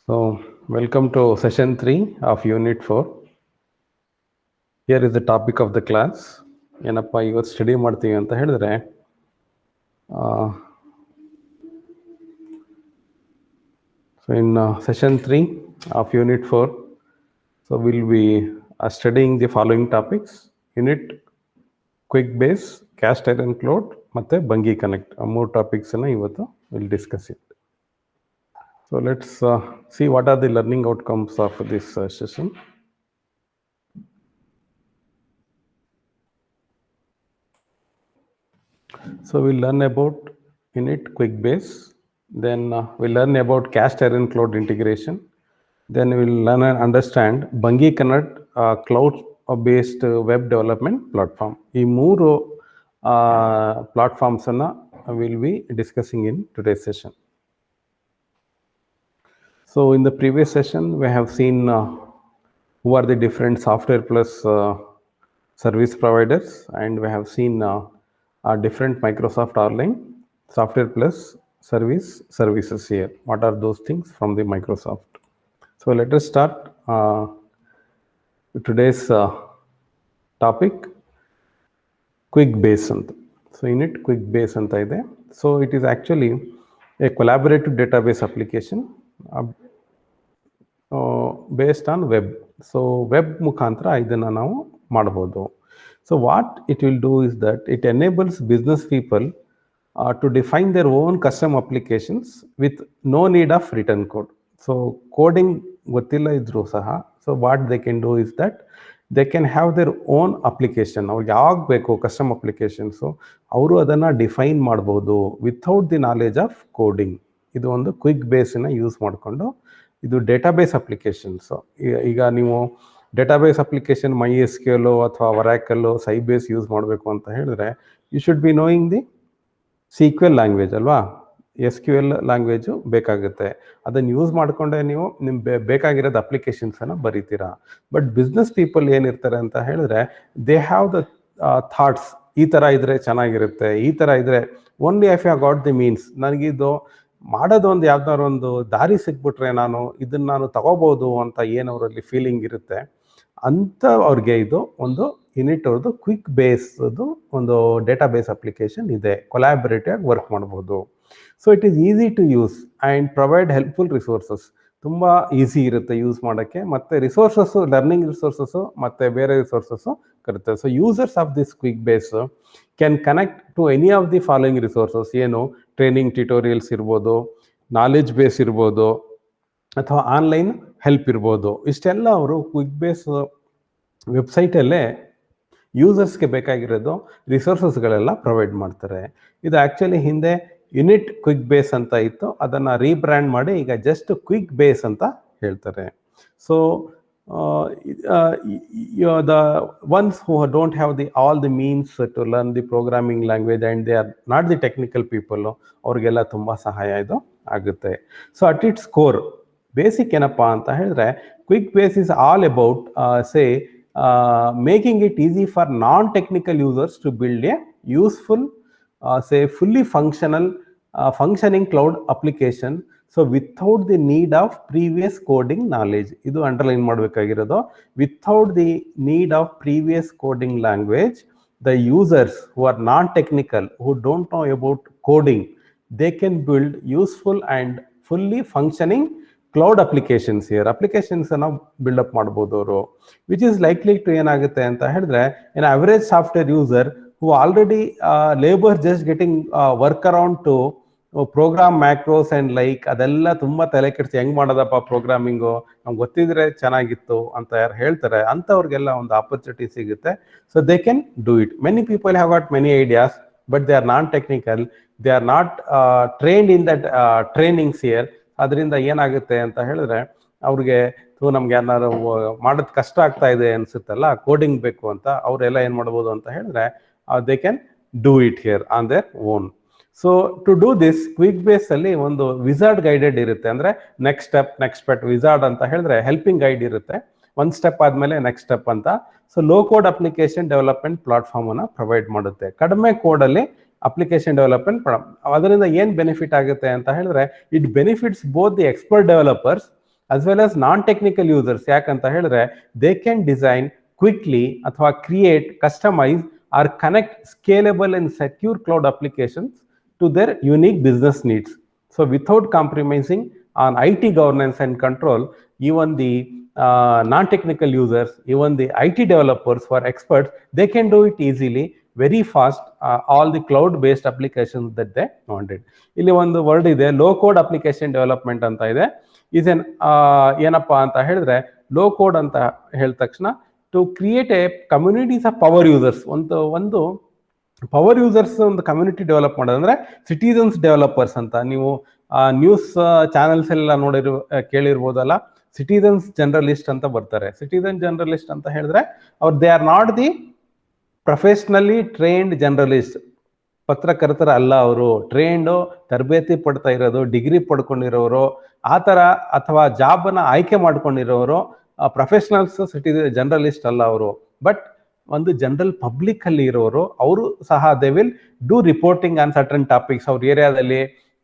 So, welcome to session 3 of Unit 4. Here is the topic of the class. ಏನಪ್ಪ ಇವತ್ತು study ಮಾಡ್ತೀವಿ ಅಂತ ಹೇಳಿದ್ರೆ so in session 3 of Unit 4, so we'll be studying the following topics: Unit, Quick Base, Cast Iron Cloud, ಮತ್ತೆ Bungie Connect. ಮೂರು ಟಾಪಿಕ್ಸನ್ನು ಇವತ್ತು we'll discuss it. So let's see what are the learning outcomes of this session. So we'll learn about Unit, Quick Base, then we'll learn about Cast Iron Cloud integration, then we'll learn and understand Bungie Connect cloud-based web development platform. ಈ ಮೂರು platforms ಅನ್ನು we'll be discussing in today's session. So in the previous session, we have seen who are the different software plus service providers, and we have seen different Microsoft Online software plus services here. What are those things from the Microsoft? So let us start today's topic, Quick Base. So in it, Quick Base anta ide. So it is actually a collaborative database application based on web. So web ಮುಖಾಂತರ ಇದನ್ನು ನಾವು ಮಾಡಬಹುದು. So what it will do is that it enables business people to define their own custom applications with no need of written code. So coding ಗೊತ್ತಿಲ್ಲ ಇದ್ರೂ ಸಹ, so what they can do is that they can have their own application. ಅವ್ರಿಗೆ ಯಾವಾಗ ಬೇಕು custom applications ಅವರು ಅದನ್ನು define ಮಾಡ್ಬೋದು without the knowledge of coding. ಇದು ಒಂದು ಕ್ವಿಕ್ ಬೇಸನ್ನು ಯೂಸ್ ಮಾಡಿಕೊಂಡು ಇದು ಡೇಟಾಬೇಸ್ ಅಪ್ಲಿಕೇಶನ್ಸು. ಈಗ ನೀವು ಡೇಟಾಬೇಸ್ ಅಪ್ಲಿಕೇಶನ್ MySQL ಅಥವಾ Oracle Sybase ಯೂಸ್ ಮಾಡಬೇಕು ಅಂತ ಹೇಳಿದ್ರೆ you should be knowing the SQL language ಅಲ್ವಾ. SQL ಲ್ಯಾಂಗ್ವೇಜು ಬೇಕಾಗುತ್ತೆ. ಅದನ್ನು ಯೂಸ್ ಮಾಡಿಕೊಂಡೆ ನೀವು ನಿಮ್ಗೆ ಬೇಕಾಗಿರೋದು ಅಪ್ಲಿಕೇಶನ್ಸನ್ನು ಬರೀತೀರಾ. ಬಟ್ ಬಿಸ್ನೆಸ್ ಪೀಪಲ್ ಏನಿರ್ತಾರೆ ಅಂತ ಹೇಳಿದ್ರೆ ದೇ ಹ್ಯಾವ್ ದ ಥಾಟ್ಸ್, ಈ ಥರ ಇದ್ರೆ ಚೆನ್ನಾಗಿರುತ್ತೆ, ಈ ಥರ ಇದ್ರೆ only if you got the means, ನನಗಿದು ಮಾಡೋದು ಒಂದು ಯಾವ್ದಾದ್ರು ಒಂದು ದಾರಿ ಸಿಕ್ಬಿಟ್ರೆ ನಾನು ತಗೋಬೋದು ಅಂತ ಏನವರಲ್ಲಿ ಫೀಲಿಂಗ್ ಇರುತ್ತೆ ಅಂತ ಅವ್ರಿಗೆ ಇದು ಒಂದು ಯೂನಿಟ್ ಅವ್ರದ್ದು ಕ್ವಿಕ್ ಬೇಸ್ದು ಒಂದು ಡೇಟಾಬೇಸ್ ಅಪ್ಲಿಕೇಶನ್ ಇದೆ. ಕೊಲಾಬರೇಟಿವ್ ಆಗಿ ವರ್ಕ್ ಮಾಡ್ಬೋದು. So it is easy to use and provide helpful resources. ತುಂಬ ಈಸಿ ಇರುತ್ತೆ ಯೂಸ್ ಮಾಡೋಕ್ಕೆ, ಮತ್ತು ರಿಸೋರ್ಸಸ್ಸು ಲರ್ನಿಂಗ್ ರಿಸೋರ್ಸಸ್ಸು ಮತ್ತು ಬೇರೆ ರಿಸೋರ್ಸಸ್ಸು ಕರುತ್ತೆ. So users of this quick Base can connect to any of the following resources. ಏನು ಟ್ರೈನಿಂಗ್ ಟ್ಯುಟೋರಿಯಲ್ಸ್ ಇರ್ಬೋದು, ನಾಲೆಜ್ ಬೇಸ್ ಇರ್ಬೋದು, ಅಥವಾ ಆನ್ಲೈನ್ ಹೆಲ್ಪ್ ಇರ್ಬೋದು. ಇಷ್ಟೆಲ್ಲ ಅವರು ಕ್ವಿಕ್ ಬೇಸ್ ವೆಬ್ಸೈಟಲ್ಲೇ ಯೂಸರ್ಸ್ಗೆ ಬೇಕಾಗಿರೋದು ರಿಸೋರ್ಸಸ್ಗಳೆಲ್ಲ ಪ್ರೊವೈಡ್ ಮಾಡ್ತಾರೆ. ಇದು ಆ್ಯಕ್ಚುಲಿ ಹಿಂದೆ ಯೂನಿಟ್ ಕ್ವಿಕ್ ಬೇಸ್ ಅಂತ ಇತ್ತು, ಅದನ್ನು ರೀಬ್ರ್ಯಾಂಡ್ ಮಾಡಿ ಈಗ ಜಸ್ಟ್ ಕ್ವಿಕ್ ಬೇಸ್ ಅಂತ ಹೇಳ್ತಾರೆ. So the ones who don't have all the means to learn the programming language and they are not the technical people, ಅವ್ರಿಗೆಲ್ಲ ತುಂಬ ಸಹಾಯ ಇದು ಆಗುತ್ತೆ. So at its core basic ಏನಪ್ಪ ಅಂತ ಹೇಳಿದ್ರೆ Quickbase is all about making it easy for non technical users to build a useful fully functioning cloud application, so without the need of previous coding knowledge. ಇದು underline ಮಾಡಬೇಕಾಗಿರೋದು. Without the need of previous coding language, the users who are non-technical, who don't know about coding, they can build useful and fully functioning cloud applications here. applications ಅನ್ನು build up ಮಾಡ್ಬೋದು ಅವರು, which is likely to ಏನಾಗುತ್ತೆ ಅಂತ ಹೇಳಿದ್ರೆ an average software user who already labor just getting work around to program macros and like ಅದೆಲ್ಲ ತುಂಬ ತಲೆ ಕೆಡಿಸಿ ಹೆಂಗೆ ಮಾಡೋದಪ್ಪ ಪ್ರೋಗ್ರಾಮಿಂಗು, ನಮ್ಗೆ ಗೊತ್ತಿದ್ರೆ ಚೆನ್ನಾಗಿತ್ತು ಅಂತ ಯಾರು ಹೇಳ್ತಾರೆ ಅಂಥವ್ರಿಗೆಲ್ಲ ಒಂದು ಆಪರ್ಚುನಿಟಿ ಸಿಗುತ್ತೆ. So they can do it. Many people have got many ideas but they are non technical, they are not trained in that trainings here. ಅದರಿಂದ ಏನಾಗುತ್ತೆ ಅಂತ ಹೇಳಿದ್ರೆ ಅವ್ರಿಗೆ ನಮ್ಗೆ ಯಾರು ಮಾಡೋದು ಕಷ್ಟ ಆಗ್ತಾ ಇದೆ ಅನ್ಸುತ್ತಲ್ಲ, ಕೋಡಿಂಗ್ ಬೇಕು ಅಂತ, ಅವರೆಲ್ಲ ಏನು ಮಾಡ್ಬೋದು ಅಂತ ಹೇಳಿದ್ರೆ they can do it here on their own. So to do this, quick base ಅಲ್ಲಿ ಒಂದು ವಿಸಾರ್ಡ್ ಗೈಡೆಡ್ ಇರುತ್ತೆ. ಅಂದ್ರೆ ನೆಕ್ಸ್ಟ್ ಸ್ಟೆಪ್ ವಿಸಾರ್ಡ್ ಅಂತ ಹೇಳಿದ್ರೆ ಹೆಲ್ಪಿಂಗ್ ಗೈಡ್ ಇರುತ್ತೆ. ಒಂದು ಸ್ಟೆಪ್ ಆದ್ಮೇಲೆ ನೆಕ್ಸ್ಟ್ ಸ್ಟೆಪ್ ಅಂತ. So low code application development platform ಅನ್ನ ಪ್ರೊವೈಡ್ ಮಾಡುತ್ತೆ. ಕಡಿಮೆ ಕೋಡ್ ಅಲ್ಲಿ ಅಪ್ಲಿಕೇಶನ್ ಡೆವಲಪ್ಮೆಂಟ್. ಅದರಿಂದ ಏನ್ ಬೆನಿಫಿಟ್ ಆಗುತ್ತೆ ಅಂತ ಹೇಳಿದ್ರೆ it benefits both the expert developers as well as non-technical users. ಯಾಕಂತ ಹೇಳಿದ್ರೆ they can design quickly ಅಥವಾ create, customize or connect scalable and secure cloud applications to their unique business needs. So without compromising on IT governance and control, even the non-technical users, even the IT developers who are experts, they can do it easily, very fast, all the cloud-based applications that they wanted. ಇಲ್ಲಿ ಒಂದು word ಇದೆ, low code application development ಅಂತ ಇದೆ. ಇದನ್ ಏನಪ್ಪಾ ಅಂತ ಹೇಳಿದ್ರೆ, low code ಅಂತ ಹೇಳಿದ ತಕ್ಷಣ to create a communities of power users, ಒಂದು ಪವರ್ ಯೂಸರ್ಸ್ ಒಂದು ಕಮ್ಯುನಿಟಿ ಡೆವಲಪ್ ಮಾಡೋದಂದ್ರೆ ಸಿಟಿಸನ್ಸ್ ಡೆವಲಪರ್ಸ್ ಅಂತ. ನೀವು ನ್ಯೂಸ್ ಚಾನೆಲ್ಸ್ ಎಲ್ಲ ಕೇಳಿರ್ಬೋದಲ್ಲ, ಸಿಟಿಸನ್ಸ್ ಜನರಲಿಸ್ಟ್ ಅಂತ ಬರ್ತಾರೆ. ಸಿಟಿಸನ್ ಜನರಲಿಸ್ಟ್ ಅಂತ ಹೇಳಿದ್ರೆ ಅವ್ರು they are not the professionally trained generalist, ಪತ್ರಕರ್ತರ ಅಲ್ಲ ಅವರು, ಟ್ರೈನ್ಡ್, ತರಬೇತಿ ಪಡ್ತಾ ಇರೋದು, ಡಿಗ್ರಿ ಪಡ್ಕೊಂಡಿರೋರು ಆ ಥರ, ಅಥವಾ ಜಾಬನ್ನ ಆಯ್ಕೆ ಮಾಡ್ಕೊಂಡಿರೋರು, ಪ್ರೊಫೆಷನಲ್ಸ್ ಜನರಲಿಸ್ಟ್ ಅಲ್ಲ ಅವರು. ಬಟ್ ಒಂದು ಜನರಲ್ ಪಬ್ಲಿಕ್ ಅಲ್ಲಿ ಇರೋರು, ಅವರು ಸಹ they will do reporting on certain topics. ಅವ್ರ ಏರಿಯಾದಲ್ಲಿ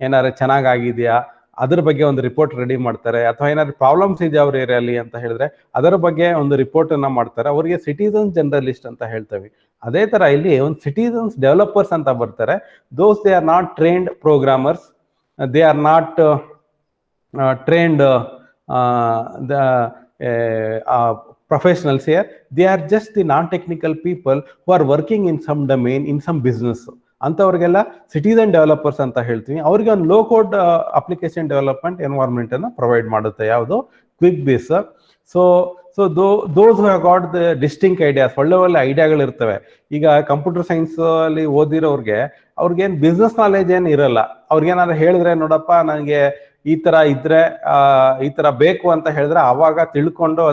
ಏನಾದ್ರು ಚೆನ್ನಾಗಿದೆಯಾ ಅದ್ರ ಬಗ್ಗೆ ಒಂದು ರಿಪೋರ್ಟ್ ರೆಡಿ ಮಾಡ್ತಾರೆ, ಅಥವಾ ಏನಾದ್ರು ಪ್ರಾಬ್ಲಮ್ಸ್ ಇದೆಯಾ ಅವ್ರ ಏರಿಯಾಲಿ ಅಂತ ಹೇಳಿದ್ರೆ ಅದರ ಬಗ್ಗೆ ಒಂದು ರಿಪೋರ್ಟ್ ಅನ್ನ ಮಾಡ್ತಾರೆ. ಅವರಿಗೆ ಸಿಟಿಸನ್ ಜನರಲಿಸ್ಟ್ ಅಂತ ಹೇಳ್ತೇವೆ. ಅದೇ ತರ ಇಲ್ಲಿ ಒಂದು ಸಿಟಿಸನ್ಸ್ ಡೆವಲಪರ್ಸ್ ಅಂತ ಬರ್ತಾರೆ. Those they are not trained programmers, they are not trained professionals here, they are just the non-technical people who are working in some domain, in some business. ಅಂತವ್ರಿಗೆಲ್ಲ citizen developers ಅಂತ ಹೇಳ್ತೀವಿ. ಅವ್ರಿಗೆ ಒಂದು low code application development environment ಅನ್ನು provide ಮಾಡುತ್ತೆ ಯಾವುದು, Quick Base. So those who have got the distinct ideas, ಒಳ್ಳೆ ಐಡಿಯಾಗಳು ಇರ್ತವೆ. ಈಗ ಕಂಪ್ಯೂಟರ್ ಸೈನ್ಸ್ ಅಲ್ಲಿ ಓದಿರೋರ್ಗೆ ಅವ್ರಿಗೇನು ಬಿಸ್ನೆಸ್ ನಾಲೆಜ್ ಏನು ಇರಲ್ಲ. ಅವ್ರಿಗೇನಾದ್ರು ಹೇಳಿದ್ರೆ, ನೋಡಪ್ಪ ನನಗೆ ಈ ತರ ಇದ್ರೆ, ಈ ತರ ಬೇಕು ಅಂತ ಹೇಳಿದ್ರೆ ಅವಾಗ ತಿಳ್ಕೊಂಡು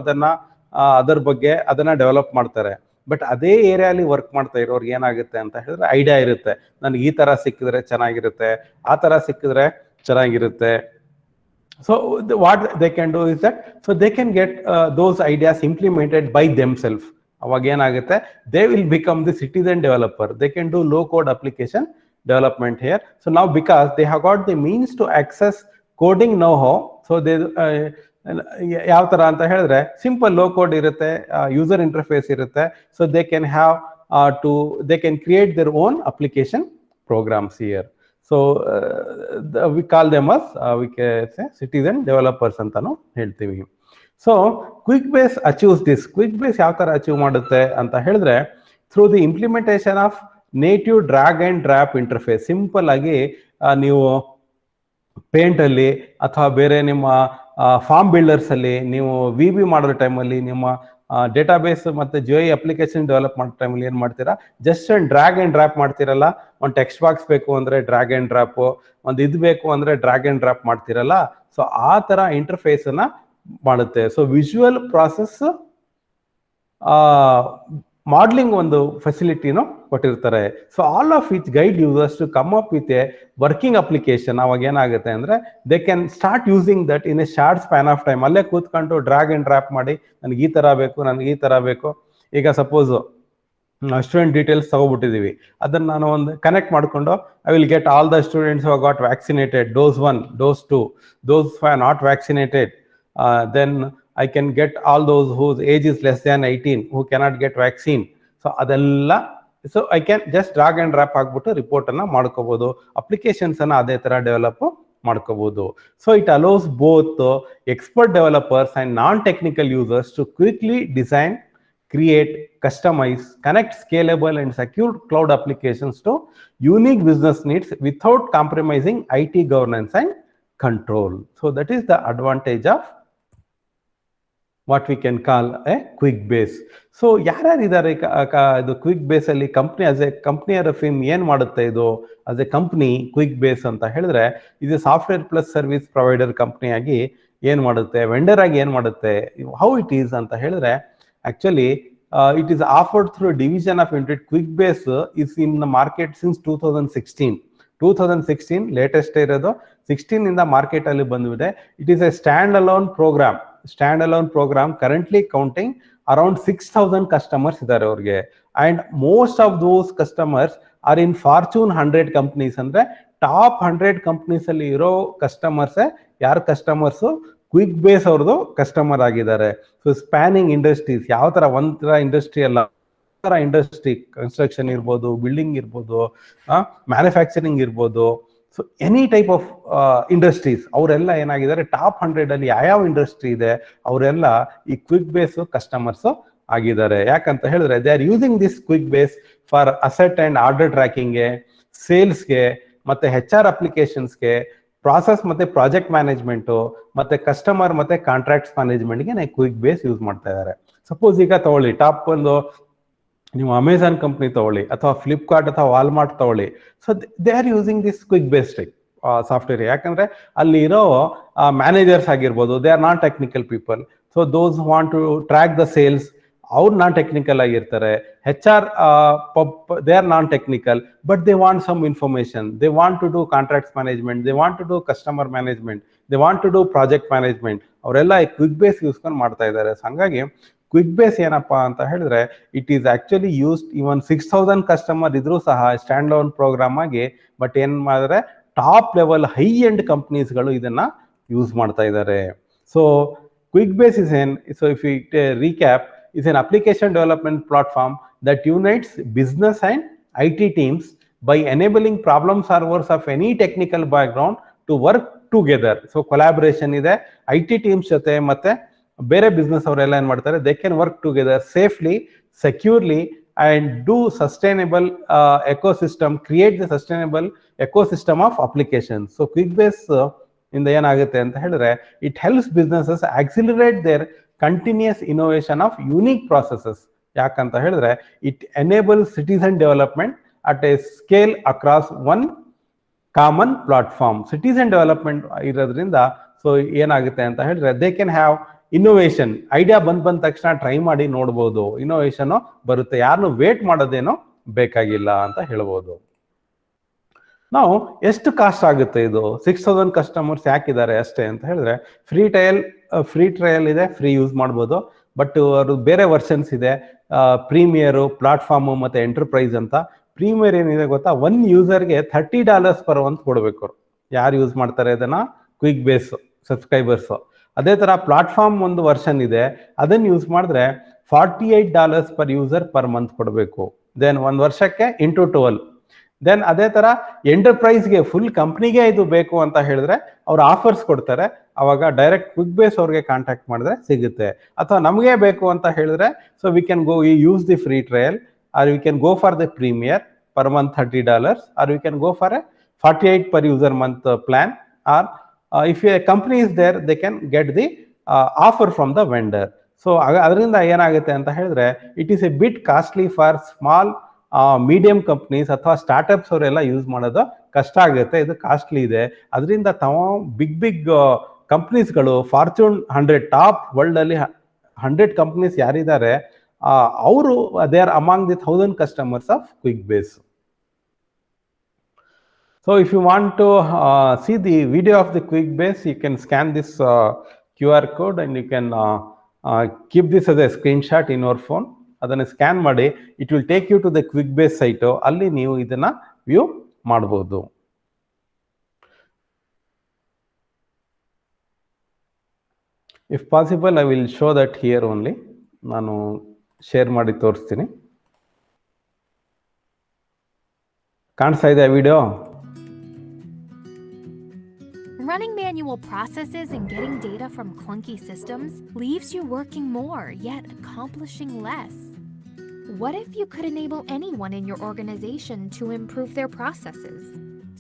ಅದರ ಬಗ್ಗೆ ಅದನ್ನ ಡೆವಲಪ್ ಮಾಡ್ತಾರೆ. ಬಟ್ ಅದೇ ಏರಿಯಾಲಿ ವರ್ಕ್ ಮಾಡ್ತಾ ಇರೋರ್ಗೆ ಏನಾಗುತ್ತೆ ಅಂತ ಹೇಳಿದ್ರೆ ಐಡಿಯಾ ಇರುತ್ತೆ, ನನಗೆ ಈ ತರ ಸಿಕ್ಕಿದ್ರೆ ಚೆನ್ನಾಗಿರುತ್ತೆ, ಆ ತರ ಸಿಕ್ಕಿದ್ರೆ ಚೆನ್ನಾಗಿರುತ್ತೆ. So what they can do is that, so they can get those ideas implemented by themselves. ಅವಾಗ ಏನಾಗುತ್ತೆ, they will become the citizen developer. They can do low code application development here. So ನಾವು because they have got the means to access coding know how. So they ಯಾವ ತರ ಅಂತ ಹೇಳಿದ್ರೆ simple low code ಇರುತ್ತೆ, user interface ಇರುತ್ತೆ. So they can have they can create their own application programs here. So we call them as citizen developers ಅಂತಾನು ಹೇಳ್ತೀವಿ. So Quickbase achieves this. Quick base ಯಾವ ತರ achieve ಮಾಡುತ್ತೆ ಅಂತ ಹೇಳಿದ್ರೆ, through the implementation of native drag and drop interface. Simple ಆಗಿ ನೀವು paint ಅಲ್ಲಿ ಅಥವಾ ಬೇರೆ ನಿಮ್ಮ ಫಾರ್ಮ್ ಬಿಲ್ಡರ್ಸ್ ಅಲ್ಲಿ ನೀವು ವಿ ಮಾಡೋ ಟೈಮಲ್ಲಿ, ನಿಮ್ಮ ಡೇಟಾಬೇಸ್ ಮತ್ತೆ ಜಿಒಇ ಅಪ್ಲಿಕೇಶನ್ ಡೆವಲಪ್ ಮಾಡೋ ಟೈಮಲ್ಲಿ ಏನ್ ಮಾಡ್ತೀರಾ, ಜಸ್ಟ್ ಒಂದು ಡ್ರ್ಯಾಗ್ ಅಂಡ್ ಡ್ರಾಪ್ ಮಾಡ್ತಿರಲ್ಲ. ಒಂದು ಟೆಕ್ಸ್ಟ್ ಬಾಕ್ಸ್ ಬೇಕು ಅಂದ್ರೆ ಡ್ರ್ಯಾಗ್ ಅಂಡ್ ಡ್ರಾಪ್, ಒಂದು ಇದು ಬೇಕು ಅಂದ್ರೆ ಡ್ರ್ಯಾಗ್ ಅಂಡ್ ಡ್ರಾಪ್ ಮಾಡ್ತಿರಲ್ಲ. ಸೊ ಆ ತರ ಇಂಟರ್ಫೇಸ್ ಅನ್ನ ಮಾಡುತ್ತೆ. ಸೊ ವಿಜುವಲ್ ಪ್ರಾಸೆಸ್ ಮಾಡಲಿಂಗ್ ಒಂದು ಫೆಸಿಲಿಟಿನೂ ಕೊಟ್ಟಿರ್ತಾರೆ. So all of which guide users to come up with a working application. ಅವಾಗ ಏನಾಗುತ್ತೆ ಅಂದ್ರೆ they can start using that in a short span of time. ಅಲ್ಲೇ ಕೂತ್ಕೊಂಡು ಡ್ರ್ಯಾಗ್ ಅಂಡ್ ಡ್ರಾಪ್ ಮಾಡಿ, ನನಗೆ ಈ ತರ ಬೇಕು, ನನಗೆ ಈ ತರ ಬೇಕು. ಈಗ ಸಪೋಸ್ ಸ್ಟೂಡೆಂಟ್ ಡೀಟೇಲ್ಸ್ ತಗೋಬಿಟ್ಟಿದೀವಿ, ಅದನ್ನ ನಾನು ಒಂದು ಕನೆಕ್ಟ್ ಮಾಡ್ಕೊಂಡು I will get all the students who got vaccinated, dose 1, dose 2, those who are not vaccinated, then I can get all those whose age is less than 18 who cannot get vaccine. So adella, so I can just drag and drop ಆಗ್ಬಿಟ್ಟು report ಅನ್ನ ಮಾಡ್ಕೋಬಹುದು, applications ಅನ್ನ ಅದೇ ತರ develop ಮಾಡ್ಕೋಬಹುದು. So it allows both expert developers and non technical users to quickly design, create, customize, connect scalable and secure cloud applications to unique business needs without compromising IT governance and control. So that is the advantage of what we can call a quick base. So ಯಾರ್ಯಾರು ಇದ್ದಾರೆ ಇದು Quickbase ಅಲ್ಲಿ? Company as a company or firm ಏನ್ ಮಾಡುತ್ತೆ ಇದು as a company? Quickbase ಅಂತ ಹೇಳಿದ್ರೆ ಇದು software plus service provider company ಆಗಿ ಏನ್ ಮಾಡುತ್ತೆ, ವೆಂಡರ್ ಆಗಿ ಏನ್ ಮಾಡುತ್ತೆ, ಹೌ ಇಟ್ ಈಸ್ ಅಂತ ಹೇಳಿದ್ರೆ, actually it is offered through a division of Intuit. QuickBase is in the market since 2016 latest ಇರೋದು. 16 ಇಂದ ಮಾರ್ಕೆಟ್ ಅಲ್ಲಿ ಬಂದಿದೆ. It is a standalone program currently counting around 6,000 customers ಇದ್ದಾರೆ ಅವ್ರಿಗೆ. And most of those customers are in Fortune 100 companies. ಅಂದ್ರೆ top 100 companies ಅಲ್ಲಿ ಇರೋ customers ಯಾರು ಕಸ್ಟಮರ್ಸ್ ಕ್ವಿಕ್ ಬೇಸ್ ಅವ್ರದ್ದು ಕಸ್ಟಮರ್ ಆಗಿದ್ದಾರೆ. ಸೊ ಸ್ಪ್ಯಾನಿಂಗ್ ಇಂಡಸ್ಟ್ರೀಸ್, ಯಾವ ತರ ಒಂಥರ ಇಂಡಸ್ಟ್ರಿ ಅಲ್ಲ, ಇಂಡಸ್ಟ್ರಿ, ಕನ್ಸ್ಟ್ರಕ್ಷನ್ ಇರ್ಬೋದು, ಬಿಲ್ಡಿಂಗ್ ಇರ್ಬೋದು, ಮ್ಯಾನುಫ್ಯಾಕ್ಚರಿಂಗ್ ಇರ್ಬೋದು, so any type of industries ಅವರೆಲ್ಲ ಏನಾಗಿದ್ದಾರೆ ಟಾಪ್ 100 ಅಲ್ಲಿ ಯಾವ ಇಂಡಸ್ಟ್ರಿ ಇದೆ ಅವರೆಲ್ಲ ಈ ಕ್ವಿಕ್ ಬೇಸ್ ಕಸ್ಟಮರ್ಸ್ ಆಗಿದ್ದಾರೆ. ಯಾಕಂತ ಹೇಳಿದ್ರೆ they are using this quick base for asset and order ಟ್ರ್ಯಾಕಿಂಗ್ಗೆ, ಸೇಲ್ಸ್ಗೆ, ಮತ್ತೆ HR ಅಪ್ಲಿಕೇಶನ್ಸ್ಗೆ, ಪ್ರಾಸೆಸ್ ಮತ್ತೆ ಪ್ರಾಜೆಕ್ಟ್ ಮ್ಯಾನೇಜ್ಮೆಂಟು, ಮತ್ತೆ ಕಸ್ಟಮರ್ ಮತ್ತೆ ಕಾಂಟ್ರಾಕ್ಟ್ಸ್ ಮ್ಯಾನೇಜ್ಮೆಂಟ್ಗೆ ಕ್ವಿಕ್ ಬೇಸ್ ಯೂಸ್ ಮಾಡ್ತಾ ಇದ್ದಾರೆ. ಸಪೋಸ್ ಈಗ ತಗೊಳ್ಳಿ, ಟಾಪ್ ಒಂದು ನೀವು ಅಮೆಝಾನ್ ಕಂಪ್ನಿ ತಗೊಳ್ಳಿ ಅಥವಾ ಫ್ಲಿಪ್ಕಾರ್ಟ್ ಅಥವಾ ವಾಲ್ಮಾರ್ಟ್ ತಗೊಳ್ಳಿ. So they are using this quick based software. ಯಾಕಂದ್ರೆ ಅಲ್ಲಿ ಇರೋ ಮ್ಯಾನೇಜರ್ಸ್ ಆಗಿರ್ಬೋದು, they are not technical people. So those want to track the sales, ಅವ್ರು ನಾನ್ ಟೆಕ್ನಿಕಲ್ ಆಗಿರ್ತಾರೆ. HR they are non technical, but they want some information, they want to do contracts management, they want to do customer management, they want to do project management. ಅವರೆಲ್ಲ ಈ quick base ಯೂಸ್ಕೊಂಡು ಮಾಡ್ತಾ ಇದ್ದಾರೆ. ಹಂಗಾಗಿ quick base ಏನಪ್ಪಾ ಅಂತ ಹೇಳಿದ್ರೆ it is actually used even 6000 customer ಇದ್ರೂ ಸಹ ಸ್ಟ್ಯಾಂಡ್ ಲೋನ್ ಪ್ರೋಗ್ರಾಮ್ ಆಗಿ. ಬಟ್ ಏನ್ ಮಾಡಿದ್ರೆ ಟಾಪ್ ಲೆವೆಲ್ ಹೈ ಎಂಡ್ ಕಂಪ್ನೀಸ್ಗಳು ಇದನ್ನ ಯೂಸ್ ಮಾಡ್ತಾ ಇದ್ದಾರೆ. ಸೊ ಕ್ವಿಕ್ ಬೇಸ್ ಇಸ್ ಏನ್, so if you recap, is an application development platform that unites business and IT teams by enabling problem solvers of any technical background to work together. So collaboration ಇದೆ IT teams ಜೊತೆ ಮತ್ತೆ ಬೇರೆ business ಅವರೆಲ್ಲ ಏನ್ ಮಾಡ್ತಾರೆ, they can work together safely, securely and do sustainable ecosystem, create the sustainable ecosystem of applications. So QuickBase ಇಂದ ಏನಾಗುತ್ತೆ ಅಂತ ಹೇಳಿದ್ರೆ it helps businesses accelerate their continuous innovation of unique processes. ಯಾಕಂತ ಹೇಳಿದ್ರೆ it enables citizen development at a scale across one common platform. Citizen development ಇರೋದ್ರಿಂದ so ಏನಾಗುತ್ತೆ ಅಂತ ಹೇಳಿದ್ರೆ they can have innovation. Idea ಬಂದ ತಕ್ಷಣ ಟ್ರೈ ಮಾಡಿ ನೋಡ್ಬೋದು, ಇನ್ನೋವೇಷನ್ ಬರುತ್ತೆ, ಯಾರನ್ನು ವೇಟ್ ಮಾಡೋದೇನೋ ಬೇಕಾಗಿಲ್ಲ ಅಂತ ಹೇಳ್ಬೋದು. ನಾವು ಎಷ್ಟು ಕಾಸ್ಟ್ ಆಗುತ್ತೆ ಇದು? 6000 ಕಸ್ಟಮರ್ಸ್ ಯಾಕಿದ್ದಾರೆ ಅಷ್ಟೇ ಅಂತ ಹೇಳಿದ್ರೆ ಫ್ರೀ ಟ್ರಯಲ್ ಇದೆ, ಫ್ರೀ ಯೂಸ್ ಮಾಡ್ಬೋದು. ಬಟ್ ಅದು ಬೇರೆ ವರ್ಷನ್ಸ್ ಇದೆ, ಪ್ರೀಮಿಯರು, ಪ್ಲಾಟ್ಫಾರ್ಮು ಮತ್ತೆ ಎಂಟರ್ಪ್ರೈಸ್ ಅಂತ. ಪ್ರೀಮಿಯರ್ ಏನಿದೆ ಗೊತ್ತಾ, ಒನ್ ಯೂಸರ್ಗೆ $30 ಪರ್ ಮಂತ್ ಕೊಡ್ಬೇಕು. ಯಾರು ಯೂಸ್ ಮಾಡ್ತಾರೆ ಅದನ್ನ? Quick base subscribers. ಅದೇ ತರ ಪ್ಲಾಟ್ಫಾರ್ಮ್ ಒಂದು ವರ್ಷನ್ ಇದೆ, ಅದನ್ನ ಯೂಸ್ ಮಾಡಿದ್ರೆ $48 ಪರ್ ಯೂಸರ್ ಪರ್ ಮಂತ್ ಕೊಡಬೇಕು. ದೆನ್ ಒಂದು ವರ್ಷಕ್ಕೆ ಇಂಟು 12. ದೆನ್ ಅದೇ ತರ ಎಂಟರ್ಪ್ರೈಸ್ಗೆ ಫುಲ್ ಕಂಪ್ನಿಗೆ ಇದು ಬೇಕು ಅಂತ ಹೇಳಿದ್ರೆ ಅವ್ರು ಆಫರ್ಸ್ ಕೊಡ್ತಾರೆ. ಅವಾಗ ಡೈರೆಕ್ಟ್ ಕ್ವಿಕ್ ಬೇಸ್ ಅವ್ರಿಗೆ ಕಾಂಟ್ಯಾಕ್ಟ್ ಮಾಡಿದ್ರೆ ಸಿಗುತ್ತೆ. ಅಥವಾ ನಮಗೆ ಬೇಕು ಅಂತ ಹೇಳಿದ್ರೆ so we can go use the free trial, or we can go for the premier per month $30, or we can go for a 48 per user month plan, or if a company is there they can get the offer from the vendor. So ಅದರಿಂದ ಏನಾಗುತ್ತೆ ಅಂತ ಹೇಳಿದ್ರೆ it is A bit costly for small medium companies ಅಥವಾ startups ಅವರೆಲ್ಲ use ಮಾಡೋದು ಕಷ್ಟ ಆಗುತ್ತೆ, ಇದು ಕಾಸ್ಟ್ಲಿ ಇದೆ. ಅದರಿಂದ ತಾವು ಬಿಗ್ ಕಂಪ್ನೀಸ್ಗಳು, ಫಾರ್ಚೂನ್ 100 ಟಾಪ್ ವರ್ಲ್ಡ್ ಅಲ್ಲಿ 100 ಕಂಪ್ನೀಸ್ ಯಾರಿದ್ದಾರೆ ಅವರು they are among the 1000 customers of QuickBase. So if you want to see the video of the QuickBase, you can scan this QR code and you can keep this as a screenshot in your phone. ಅದನ್ನು scan ಮಾಡಿ it will take you to the QuickBase site. ಅಲ್ಲಿ ನೀವು ಇದನ್ನ view ಮಾಡಬಹುದು. If possible I will show that here only. ನಾನು share ಮಾಡಿ ತೋರಿಸ್ತೀನಿ. ಕಾಣಿಸ್ತಾ ಇದೆ video? Running manual processes and getting data from clunky systems leaves you working more, yet accomplishing less. What if you could enable anyone in your organization to improve their processes?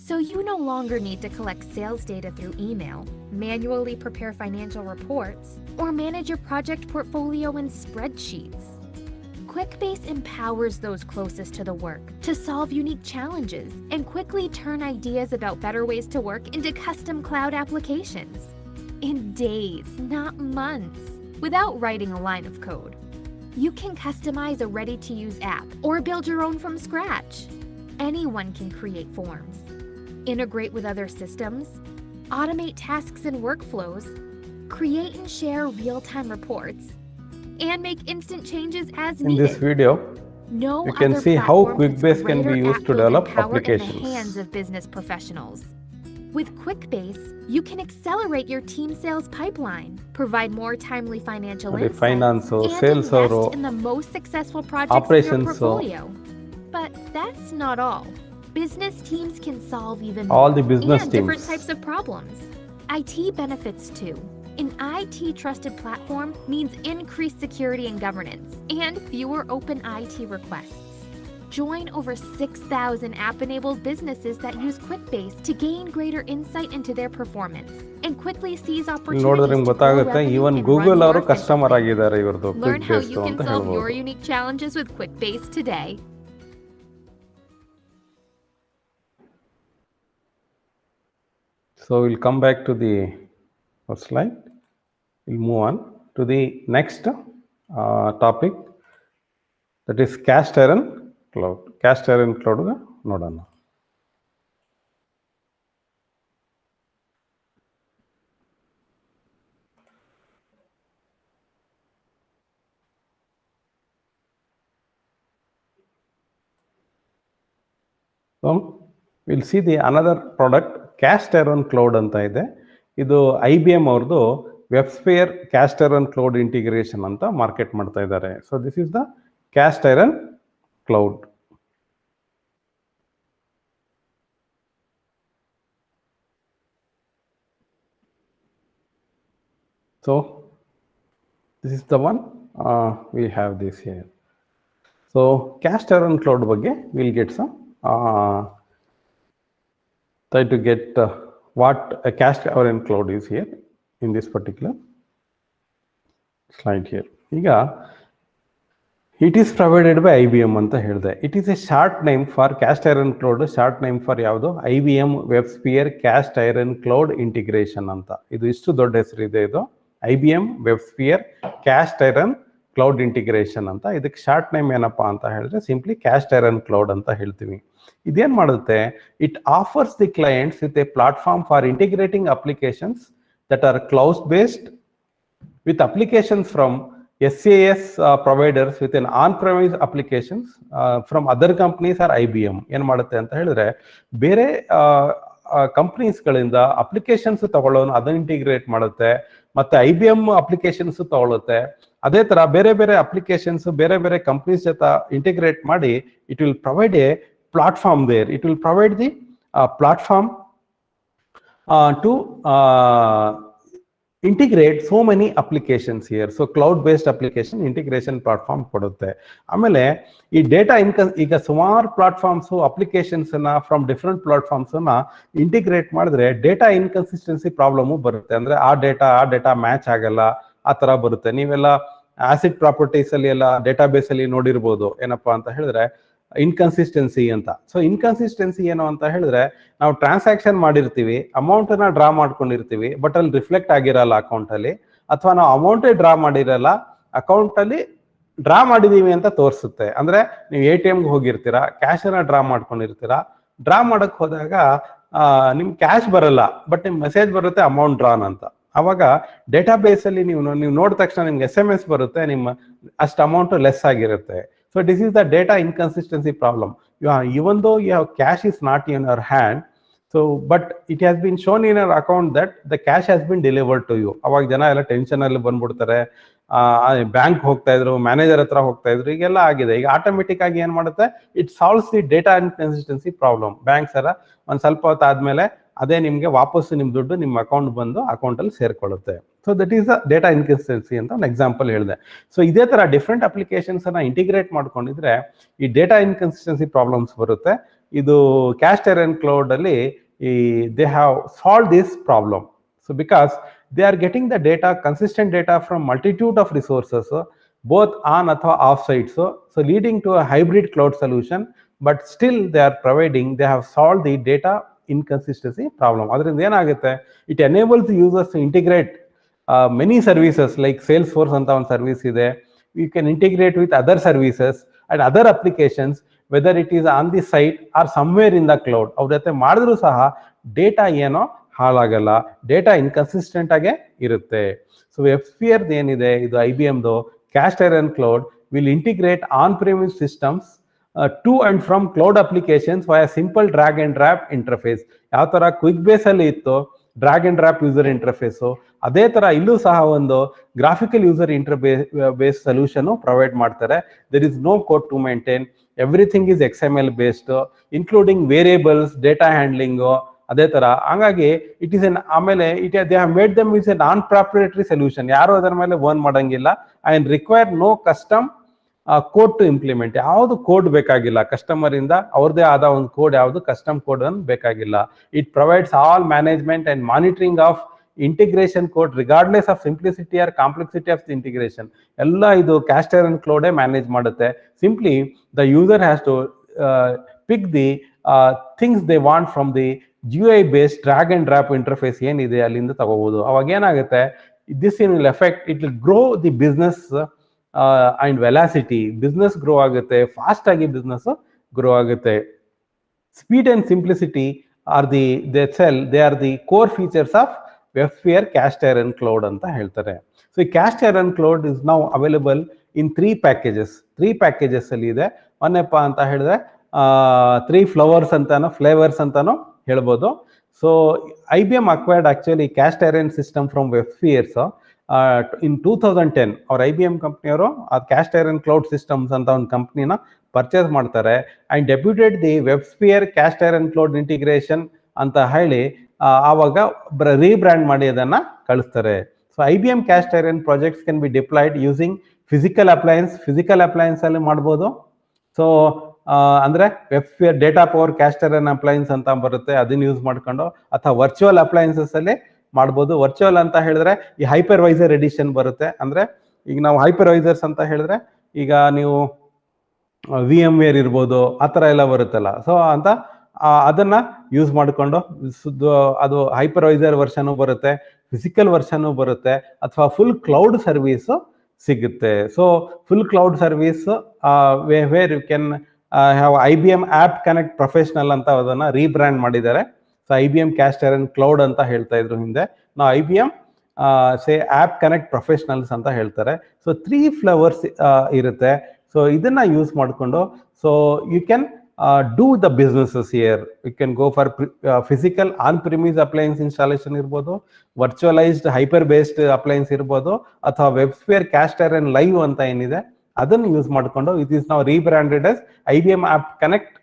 So you no longer need to collect sales data through email, manually prepare financial reports, or manage your project portfolio in spreadsheets. QuickBase empowers those closest to the work to solve unique challenges and quickly turn ideas about better ways to work into custom cloud applications. In days, not months, without writing a line of code. You can customize a ready-to-use app or build your own from scratch. Anyone can create forms, integrate with other systems, automate tasks and workflows, create and share real-time reports, and make instant changes as needed. In this video, no you can see how QuickBase can be used to develop applications. applications. In the hands of business professionals. With QuickBase, you can accelerate your team sales pipeline, provide more timely financial insights, finance, and sales, invest in the most successful projects in your operations, portfolio. But that's not all. Business teams can solve even all more the business and different teams. types of problems. IT benefits too. An IT trusted platform means increased security and governance and fewer open IT requests. Join over 6,000 app-enabled businesses that use QuickBase to gain greater insight into their performance and quickly seize ನೋಡಿದ್ರೆ opportunities ನಿಮ್ಗೆ to grow ಗೊತ್ತಾಗುತ್ತೆ, revenue even and run Google more ಅವರು customer efficiently. ಆಗಿದ್ದಾರೆ ಇವ್ರದ್ದು Learn how QuickBase you can ಅಂತ solve your ಹೇಳ್ಬೋದು. unique challenges with QuickBase today. So we'll come back to the first slide. We'll move on to the next topic, that is cast iron cloud. Cast iron cloud ನೋಡೋಣ. So we'll see the another product, cast iron cloud ಅಂತ ಇದೆ. ಇದು IBM ಅವ್ರದ್ದು WebSphere cast iron cloud integration ಅಂತ market ಮಾಡ್ತಾ ಇದ್ದಾರೆ. So this is the cast iron cloud. So this is the one, we have this here. So cast iron cloud ಬಗ್ಗೆ we'll get some try to get what a cast iron cloud is here in this particular slide here. ಈಗ it is provided by IBM ಅಂತ ಹೇಳಿದೆ. It is a short name for cast iron cloud, short name for ಯಾವುದು, IBM WebSphere cast iron cloud integration ಅಂತ. ಇದು ಇಷ್ಟು ದೊಡ್ಡ ಹೆಸರಿದೆ. ಇದು IBM WebSphere cast iron cloud integration ಅಂತ. ಇದಕ್ಕೆ ಶಾರ್ಟ್ ನೇಮ್ ಏನಪ್ಪಾ ಅಂತ ಹೇಳಿದ್ರೆ ಸಿಂಪ್ಲಿ cast iron cloud ಅಂತ ಹೇಳ್ತೀವಿ. ಇದೇನ್ ಮಾಡುತ್ತೆ, it offers the clients with A platform for integrating applications that are cloud based with applications from SAS providers with an on-premise applications from other companies or IBM. ಏನು ಮಾಡುತ್ತೆ ಅಂತ ಹೇಳಿದ್ರೆ, ಬೇರೆ ಕಂಪ್ನೀಸ್ಗಳಿಂದ applications ತಗೊಳ್ಳೋನು ಅದನ್ನ ಇಂಟಿಗ್ರೇಟ್ ಮಾಡುತ್ತೆ, ಮತ್ತೆ IBM ಅಪ್ಲಿಕೇಶನ್ಸ್ ತಗೊಳುತ್ತೆ. ಅದೇ ತರ ಬೇರೆ ಬೇರೆ ಅಪ್ಲಿಕೇಶನ್ಸ್ ಬೇರೆ ಬೇರೆ ಕಂಪ್ನೀಸ್ ಜೊತೆ ಇಂಟಿಗ್ರೇಟ್ ಮಾಡಿ it will provide A platform there. It will provide the platform to integrate so many applications here. So cloud based application integration platform ಕೊಡುತ್ತೆ. ಆಮೇಲೆ ಈ ಡೇಟಾ ಈಗ ಸುಮಾರು ಪ್ಲಾಟ್ಫಾರ್ಮ್ಸ್ ಅಪ್ಲಿಕೇಶನ್ಸ್ ಅನ್ನ ಫ್ರಮ್ ಡಿಫರೆಂಟ್ ಪ್ಲಾಟ್ಫಾರ್ಮ್ಸ್ ಅನ್ನ integrate ಮಾಡಿದ್ರೆ data inconsistency problem ಬರುತ್ತೆ. ಅಂದ್ರೆ ಆ ಡೇಟಾ ಮ್ಯಾಚ್ ಆಗಲ್ಲ, ಆ ತರ ಬರುತ್ತೆ. ನೀವೆಲ್ಲ ಆಸಿಡ್ ಪ್ರಾಪರ್ಟೀಸ್ ಅಲ್ಲಿ ಎಲ್ಲ ಡೇಟಾ ಬೇಸ್ ಅಲ್ಲಿ ನೋಡಿರ್ಬೋದು. ಏನಪ್ಪಾ ಅಂತ ಹೇಳಿದ್ರೆ ಇನ್ಕನ್ಸಿಸ್ಟೆನ್ಸಿ ಅಂತ. ಸೊ ಇನ್ಕನ್ಸಿಸ್ಟೆನ್ಸಿ ಏನು ಅಂತ ಹೇಳಿದ್ರೆ, ನಾವು ಟ್ರಾನ್ಸಾಕ್ಷನ್ ಮಾಡಿರ್ತೀವಿ, ಅಮೌಂಟ್ ನ ಡ್ರಾ ಮಾಡ್ಕೊಂಡಿರ್ತೀವಿ, ಬಟ್ ಅಲ್ಲಿ ರಿಫ್ಲೆಕ್ಟ್ ಆಗಿರಲ್ಲ ಅಕೌಂಟ್ ಅಲ್ಲಿ, ಅಥವಾ ನಾವು ಅಮೌಂಟೇ ಡ್ರಾ ಮಾಡಿರಲ್ಲ, ಅಕೌಂಟ್ ಅಲ್ಲಿ ಡ್ರಾ ಮಾಡಿದೀವಿ ಅಂತ ತೋರಿಸುತ್ತೆ. ಅಂದ್ರೆ ನೀವು ATMಗೆ ಹೋಗಿರ್ತೀರಾ, ಕ್ಯಾಶ್ ಅನ್ನ ಡ್ರಾ ಮಾಡ್ಕೊಂಡಿರ್ತೀರಾ, ಡ್ರಾ ಮಾಡಕ್ ಹೋದಾಗ ನಿಮ್ ಕ್ಯಾಶ್ ಬರಲ್ಲ, ಬಟ್ ನಿಮ್ ಮೆಸೇಜ್ ಬರುತ್ತೆ ಅಮೌಂಟ್ ಡ್ರಾನ್ ಅಂತ. ಅವಾಗ ಡೇಟಾ ಬೇಸ್ ಅಲ್ಲಿ ನೀವು ನೋಡಿದ ತಕ್ಷಣ ನಿಮ್ಗೆ SMS ಬರುತ್ತೆ, ನಿಮ್ಮ ಅಷ್ಟು ಅಮೌಂಟ್ ಲೆಸ್ ಆಗಿರುತ್ತೆ. So this is the data inconsistency problem. Even though your cash is not in your hand, so but it has been shown in your account that the cash has been delivered to you. ಅವಾಗ ಜನ ಎಲ್ಲ tension ಅಲ್ಲಿ ಬಂದ್ಬಿಡ್ತಾರೆ, bank ಹೋಗ್ತಾ ಇದ್ರು, manager ಹತ್ರ ಹೋಗ್ತಾ ಇದ್ರು, ಈಗೆಲ್ಲ ಆಗಿದೆ. ಈಗ ಆಟೋಮೆಟಿಕ್ ಆಗಿ ಏನ್ ಮಾಡುತ್ತೆ, it solves the data inconsistency problem. Banks ಎಲ್ಲ ಒಂದ್ ಸ್ವಲ್ಪ ಹೊತ್ತು ಆದ್ಮೇಲೆ ಅದೇ ನಿಮ್ಗೆ ವಾಪಸ್ ನಿಮ್ ದುಡ್ಡು ನಿಮ್ಮ ಅಕೌಂಟ್ ಬಂದು ಅಕೌಂಟ್ ಅಲ್ಲಿ ಸೇರ್ಕೊಳ್ಳುತ್ತೆ. So that is the data inconsistency ಅಂತ ಒಂದು ಎಕ್ಸಾಂಪಲ್ ಹೇಳಿದೆ. ಸೊ ಇದೇ ತರ ಡಿಫ್ರೆಂಟ್ ಅಪ್ಲಿಕೇಶನ್ಸ್ ಅನ್ನ ಇಂಟಿಗ್ರೇಟ್ ಮಾಡ್ಕೊಂಡಿದ್ರೆ ಈ ಡೇಟಾ ಇನ್ಕನ್ಸಿಸ್ಟೆನ್ಸಿ ಪ್ರಾಬ್ಲಮ್ಸ್ ಬರುತ್ತೆ. ಇದು ಕ್ಯಾಸ್ಟ್ ಐರನ್ ಕ್ಲೌಡ್ ಅಲ್ಲಿ they have solved this problem. So because they are getting the data, consistent data from multitude of resources, both on athwa off site, so leading to a hybrid cloud solution, but still they are providing, they have solved the data inconsistency problem. Adrinda enagutte, it enables the users to integrate many services like Salesforce anta one service ide. You can integrate with other services and other applications, whether it is on the site or somewhere in the cloud. ಅವ್ರ ಜೊತೆ ಮಾಡಿದ್ರು ಸಹ data ಏನೋ ಹಾಳಾಗಲ್ಲ, data inconsistent ಆಗೇ ಇರುತ್ತೆ. So WebSphere ಏನಿದೆ, ಇದು IBMದು Cast iron cloud will integrate on premise systems to and from cloud applications via simple drag and drop interface. ಯಾವ ಥರ ಕ್ವಿಕ್ ಬೇಸಲ್ಲಿ ಇತ್ತು drag and drop user interface, ಅದೇ ಥರ ಇಲ್ಲೂ ಸಹ ಒಂದು graphical user base solution provide ಮಾಡ್ತಾರೆ. There is no code to maintain, everything is XML based including variables, data handling ಅದೇ ಥರ. ಹಾಗಾಗಿ ಇಟ್ ಈಸ್ ಎನ್ ಆಮೇಲೆ they have made dum is a non proprietary solution. ಯಾರು ಅದರ ಮೇಲೆ own ಮಾಡಂಗಿಲ್ಲ and require no custom code to implement. ಯಾವುದು code ಬೇಕಾಗಿಲ್ಲ ಕಸ್ಟಮರ್ ಇಂದ, ಅವ್ರದೇ ಆದ ಒಂದು ಕೋಡ್, ಯಾವುದು ಕಸ್ಟಮ್ ಕೋಡ್ ಅನ್ನು ಬೇಕಾಗಿಲ್ಲ. It provides all management and monitoring of integration code regardless of simplicity or complexity of the integration. ಎಲ್ಲ ಇದು ಕ್ಯಾಸ್ಟೈರನ್ ಕ್ಲೌಡೇ ಮ್ಯಾನೇಜ್ ಮಾಡುತ್ತೆ. Simply the user has to pick the things they want from the GUI based drag and drop interface ಏನಿದೆ ಅಲ್ಲಿಂದ ತಗೋಬಹುದು. ಅವಾಗ ಏನಾಗುತ್ತೆ, this in will effect, it will grow the business and velocity. Business grow ಆಗುತ್ತೆ, fast ಆಗಿ business grow ಆಗುತ್ತೆ. Speed and simplicity are they are the core features of WebSphere Cast iron cloud ಅಂತ ಹೇಳ್ತಾರೆ. ಸೊ ಈ Cast iron cloud is now available in 3 packages. 3 packages ಅಲ್ಲಿ ಇದೆ. ಒಂದಪ್ಪ ಅಂತ ಹೇಳಿದ್ರೆ 3 ಫ್ಲೇವರ್ಸ್ ಅಂತಾನು ಹೇಳ್ಬೋದು. So IBM acquired actually cast iron system from WebSphere in 2010. ಅವ್ರ IBM ಕಂಪ್ನಿಯವರು ಆ ಕ್ಯಾಸ್ಟ್ ಐರನ್ ಕ್ಲೌಡ್ ಸಿಸ್ಟಮ್ಸ್ ಅಂತ ಒಂದು ಕಂಪ್ನಿನ ಪರ್ಚೇಸ್ ಮಾಡ್ತಾರೆ and debuted the WebSphere Cast iron cloud integration ಅಂತ ಹೇಳಿ ಆವಾಗ ರೀಬ್ರ್ಯಾಂಡ್ ಮಾಡಿ ಅದನ್ನ ಕಳಿಸ್ತಾರೆ. So IBM caste Iron projects can be deployed using physical appliance ಅಲ್ಲಿ ಮಾಡ್ಬೋದು. ಸೊ ಅಂದ್ರೆ WebSphere data power Cast Iron appliance ಅಂತ ಬರುತ್ತೆ, ಅದನ್ನ ಯೂಸ್ ಮಾಡ್ಕೊಂಡು, ಅಥವಾ ವರ್ಚುವಲ್ ಅಪ್ಲಯನ್ಸಸ್ ಅಲ್ಲಿ ಮಾಡ್ಬೋದು. ವರ್ಚುವಲ್ ಅಂತ ಹೇಳಿದ್ರೆ ಈ ಹೈಪರ್ವೈಸರ್ ಎಡಿಷನ್ ಬರುತ್ತೆ. ಅಂದ್ರೆ ಈಗ ನಾವು ಹೈಪರ್ವೈಸರ್ಸ್ ಅಂತ ಹೇಳಿದ್ರೆ ಈಗ ನೀವು VMware ಇರ್ಬೋದು, ಆ ಥರ ಎಲ್ಲ ಬರುತ್ತಲ್ಲ. ಸೊ ಅಂತ ಅದನ್ನ ಯೂಸ್ ಮಾಡಿಕೊಂಡು ಅದು ಹೈಪರ್ವೈಸರ್ ವರ್ಷನ್ ಬರುತ್ತೆ, ಫಿಸಿಕಲ್ ವರ್ಷನ್ ಬರುತ್ತೆ, ಅಥವಾ ಫುಲ್ ಕ್ಲೌಡ್ ಸರ್ವಿಸ್ ಸಿಗುತ್ತೆ. So full cloud service where you can have IBM app connect professional ಅಂತ ಅದನ್ನ ರೀಬ್ರ್ಯಾಂಡ್ ಮಾಡಿದ್ದಾರೆ. So IBM caste iron cloud ಅಂತ ಹೇಳ್ತಾ ಇದ್ರು ಹಿಂದೆ, ನಾವು IBM ಆಪ್ ಕನೆಕ್ಟ್ ಪ್ರೊಫೆಷನಲ್ಸ್ ಅಂತ ಹೇಳ್ತಾರೆ. ಸೊ 3 ಫ್ಲೇವರ್ಸ್ ಇರುತ್ತೆ. ಸೊ ಇದನ್ನ ಯೂಸ್ ಮಾಡಿಕೊಂಡು so you can do the businesses here. You can go for physical on-premise appliance installation ಇರ್ಬೋದು, ವರ್ಚುವಲೈಸ್ಡ್ ಹೈಪರ್ ಬೇಸ್ಡ್ ಅಪ್ಲಯನ್ಸ್ ಇರ್ಬೋದು, ಅಥವಾ ವೆಬ್ಸ್ಫಿಯರ್ ಕ್ಯಾಸ್ಟ್ ಐರನ್ ಲೈವ್ ಅಂತ ಏನಿದೆ ಅದನ್ನು ಯೂಸ್ ಮಾಡಿಕೊಂಡು ಇಟ್ ಈಸ್ ನಾವು rebranded as IBM app connect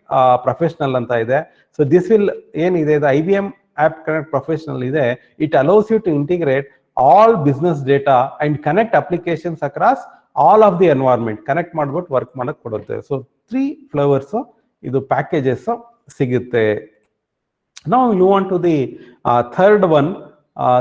professional ಅಂತ ಇದೆ. ಸೊ ದಿಸ್ ವಿಲ್ ಏನಿದೆ ಇದು IBM ಆಪ್ ಕನೆಕ್ಟ್ ಪ್ರೊಫೆಷನಲ್ ಇದೆ, it allows you to integrate all business data and connect applications across all of the environment. Connect ಮಾಡ್ಬಿಟ್ಟು work ಮಾಡಕ್ ಕೊಡುತ್ತೆ. So 3 flavours ಇದು packages ಸಿಗುತ್ತೆ. ನಾವು move on to the third one,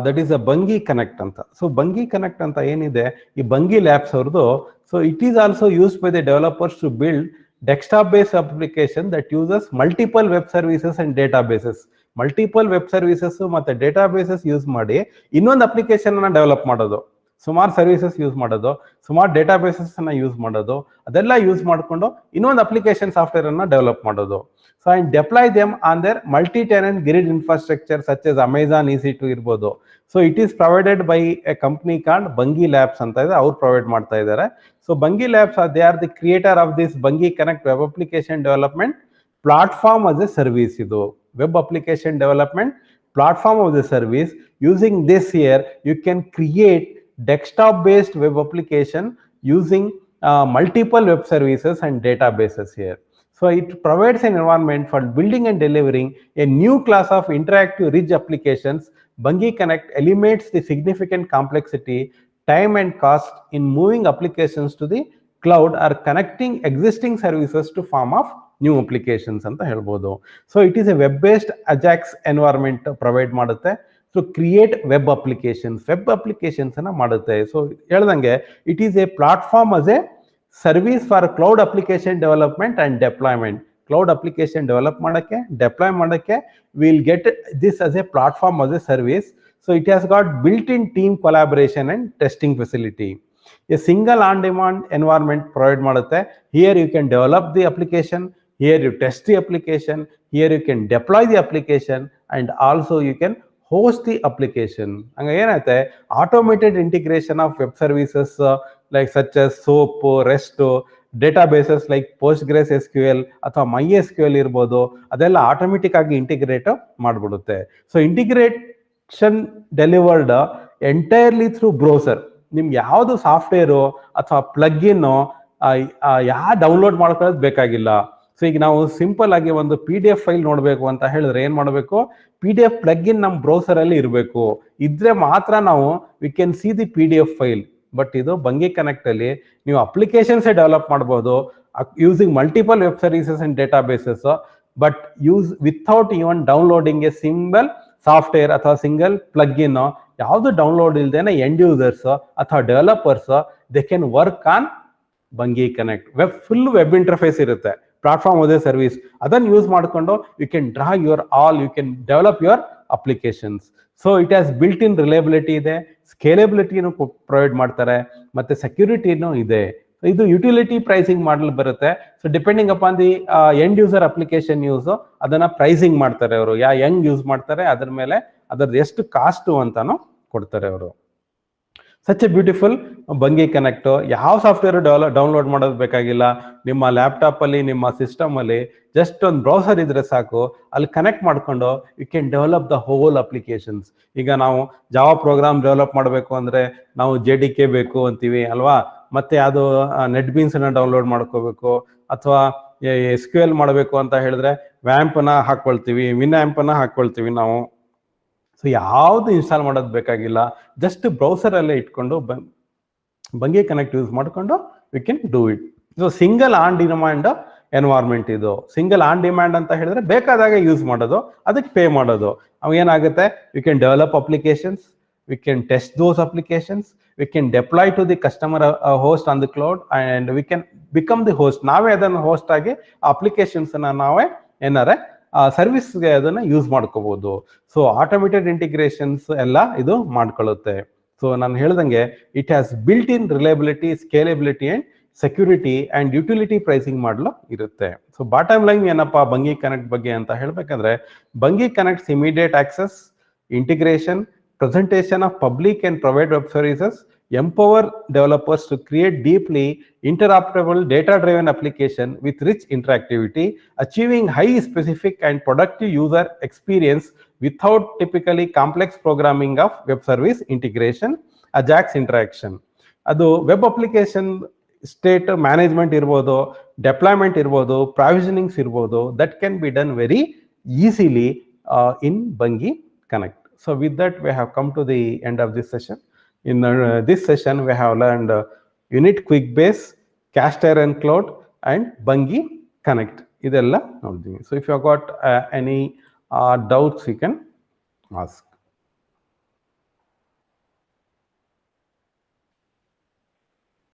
that is a Bungee Connect ಅಂತ. So Bungee Connect ಅಂತ ಏನಿದೆ, ಈ ಬಂಗಿ ಲ್ಯಾಬ್ಸ್ ಅವ್ರದ್ದು. So it is also used by the developers to build desktop based application that uses multiple web services and databases. Multiple web services ಮತ್ತೆ databases use ಮಾಡಿ ಇನ್ನೊಂದು application ಅನ್ನ develop ಮಾಡೋದು, ಸುಮಾರು services use ಮಾಡೋದು, ಸುಮಾರು data basis ಅನ್ನ use ಮಾಡೋದು, ಅದೆಲ್ಲ ಯೂಸ್ ಮಾಡಿಕೊಂಡು ಇನ್ನೊಂದು ಅಪ್ಲಿಕೇಶನ್ ಸಾಫ್ಟ್ವೇರ್ ಅನ್ನ ಡೆವಲಪ್ ಮಾಡೋದು. So and deploy them on their multi tenant grid infrastructure such as Amazon EC2 ಇರ್ಬೋದು. So it is provided by a company called Bungee Labs ಅಂತ ಇದೆ, ಅವ್ರು ಪ್ರೊವೈಡ್ ಮಾಡ್ತಾ ಇದ್ದಾರೆ. So Bungee Labs they are the creator of this Bungee Connect web application development platform as a service. ಇದು web application development platform as a service. Using this here you can create desktop based web application using multiple web services and databases here. So it provides an environment for building and delivering a new class of interactive rich applications. Bungi Connect eliminates the significant complexity, time and cost in moving applications to the cloud or connecting existing services to form of new applications ಅಂತ ಹೇಳ್ಬೋದು. So it is a web based Ajax environment provide ಮಾಡುತ್ತೆ. So create web applications ಅನ್ನ ಮಾಡುತ್ತೆ. So ಹೇಳ್ದಂಗೆ it is A platform as a service for cloud application development and deployment. Cloud application develop ಮಾಡೋಕ್ಕೆ, deploy ಮಾಡೋಕ್ಕೆ will get this as a platform as a service. So it has got built-in team collaboration and testing facility. A single on-demand environment provide ಮಾಡುತ್ತೆ. Here you can develop the application, here you test the application, here you can deploy the application, and also you can host the application. ಹಂಗ ಏನಾಯ್ತೆ, automated integration of web services like such as SOAP, REST databases like Postgres SQL ಅಥವಾ MySQL ಇರ್ಬೋದು, ಅದೆಲ್ಲ automatic ಆಗಿ integrate ಮಾಡಿಬಿಡುತ್ತೆ. So integration delivered entirely through browser. ನಿಮ್ಗೆ ಯಾವುದು software ಅಥವಾ ಪ್ಲಗ್ಇನ್ನು ಡೌನ್ಲೋಡ್ ಮಾಡ್ಕೊಳ್ಳೋದು ಬೇಕಾಗಿಲ್ಲ. ಸೊ ಈಗ ನಾವು ಸಿಂಪಲ್ ಆಗಿ ಒಂದು PDF ಫೈಲ್ ನೋಡಬೇಕು ಅಂತ ಹೇಳಿದ್ರೆ ಏನ್ ಮಾಡಬೇಕು, PDF ಪ್ಲಗ್ಇನ್ ನಮ್ಮ ಬ್ರೌಸರ್ ಅಲ್ಲಿ ಇರಬೇಕು. ಇದ್ರೆ ಮಾತ್ರ ನಾವು we can see the PDF file. But ಇದು ಬಂಗಿ ಕನೆಕ್ಟ್ ಅಲ್ಲಿ ನೀವು ಅಪ್ಲಿಕೇಶನ್ಸ್ ಡೆವಲಪ್ ಮಾಡಬಹುದು using multiple web services and databases, but use without even downloading a single software ಅಥವಾ ಸಿಂಗಲ್ ಪ್ಲಗ್ಇನ್. ಯಾವುದು ಡೌನ್ಲೋಡ್ ಇಲ್ದೇನೆ ಎಂಡ್ ಯೂಸರ್ಸ್ ಅಥವಾ developers they can work on Bungee Connect. Full web interface ಇರುತ್ತೆ, platform ಅದೇ service. ಅದನ್ನು use ಮಾಡಿಕೊಂಡು you can draw you can develop your applications. So it has built in reliability ಇದೆ, ಸ್ಕೇಲೆಬಿಲಿಟಿನೂ provide ಮಾಡ್ತಾರೆ, ಮತ್ತೆ ಸೆಕ್ಯೂರಿಟಿನೂ ಇದೆ. ಇದು ಯುಟಿಲಿಟಿ ಪ್ರೈಸಿಂಗ್ ಮಾಡಲ್ ಬರುತ್ತೆ. So depending upon the end user application use ಅದನ್ನ ಪ್ರೈಸಿಂಗ್ ಮಾಡ್ತಾರೆ ಅವರು, ಹೆಂಗ್ ಯೂಸ್ ಮಾಡ್ತಾರೆ ಅದ್ರ ಮೇಲೆ ಅದರದ್ದು ಎಷ್ಟು ಕಾಸ್ಟು ಅಂತಾನು ಕೊಡ್ತಾರೆ ಅವರು. Such a beautiful Bungee Connect. ಯಾವ ಸಾಫ್ಟ್ವೇರ್ ಡೌನ್ಲೋಡ್ ಮಾಡೋದು ಬೇಕಾಗಿಲ್ಲ. ನಿಮ್ಮ ಲ್ಯಾಪ್ಟಾಪ್ ಅಲ್ಲಿ, ನಿಮ್ಮ ಸಿಸ್ಟಮ್ ಅಲ್ಲಿ ಜಸ್ಟ್ ಒಂದು ಬ್ರೌಸರ್ ಇದ್ರೆ ಸಾಕು, ಅಲ್ಲಿ ಕನೆಕ್ಟ್ ಮಾಡ್ಕೊಂಡು you can develop the whole applications. ಈಗ ನಾವು ಜಾವಾ ಪ್ರೋಗ್ರಾಮ್ ಡೆವಲಪ್ ಮಾಡಬೇಕು ಅಂದ್ರೆ ನಾವು JDK ಬೇಕು ಅಂತೀವಿ ಅಲ್ವಾ, ಮತ್ತೆ ಅದು ನೆಟ್ ಬೀನ್ಸ್ ಡೌನ್ಲೋಡ್ ಮಾಡ್ಕೋಬೇಕು, ಅಥವಾ SQL ಮಾಡಬೇಕು ಅಂತ ಹೇಳಿದ್ರೆ ವ್ಯಾಂಪನ್ನ ಹಾಕೊಳ್ತೀವಿ, ವಿನ್ಆಂಪನ್ನ ಹಾಕೊಳ್ತೀವಿ ನಾವು. ಸೊ ಯಾವುದು ಇನ್ಸ್ಟಾಲ್ ಮಾಡೋದು ಬೇಕಾಗಿಲ್ಲ, ಜಸ್ಟ್ ಬ್ರೌಸರ್ ಅಲ್ಲೇ ಇಟ್ಕೊಂಡು ಬಂಗಿ ಕನೆಕ್ಟ್ ಯೂಸ್ ಮಾಡ್ಕೊಂಡು we can do it. So single on demand environment ಇದು. ಸಿಂಗಲ್ ಆನ್ ಡಿಮ್ಯಾಂಡ್ ಅಂತ ಹೇಳಿದ್ರೆ ಬೇಕಾದಾಗ ಯೂಸ್ ಮಾಡೋದು, ಅದಕ್ಕೆ ಪೇ ಮಾಡೋದು. ಅವಾಗ ಏನಾಗುತ್ತೆ, we can develop applications, we can test those applications, we can deploy to the customer host on the cloud, and we can become the host. ನಾವೇ ಅದನ್ನು ಹೋಸ್ಟ್ ಆಗಿ ಅಪ್ಲಿಕೇಶನ್ಸ್ ನಾವೇ ಏನಾರೆ ಸರ್ವಿಸ್ಗೆ ಅದನ್ನ ಯೂಸ್ ಮಾಡ್ಕೋಬಹುದು. ಸೊ ಆಟೋಮೇಟೆಡ್ ಇಂಟಿಗ್ರೇಷನ್ಸ್ ಎಲ್ಲ ಇದು ಮಾಡ್ಕೊಳ್ಳುತ್ತೆ. ಸೊ ನಾನು ಹೇಳ್ದಂಗೆ it has built in reliability, scalability and security and utility pricing ಮಾಡಲು ಇರುತ್ತೆ. ಸೊ ಬಾಟಮ್ ಲೈನ್ ಏನಪ್ಪಾ ಬಂಗಿ ಕನೆಕ್ಟ್ ಬಗ್ಗೆ ಅಂತ ಹೇಳ್ಬೇಕಂದ್ರೆ, Bungee connects immediate access, integration, presentation of public and private web services, empower developers to create deeply interoperable data-driven application with rich interactivity, achieving high specific and productive user experience without typically complex programming of web service integration, AJAX interaction. ಅದು web application state management ಇರ್ಬೋದು, deployment ಇರ್ಬೋದು, provisionings ಇರ್ಬೋದು, that can be done very easily in Bungee Connect. So with that, we have come to the end of this session. In this session, we have learned Unit QuickBase, Cast Iron Cloud, and Bungi Connect. Idella. So if you have got any doubts, you can ask.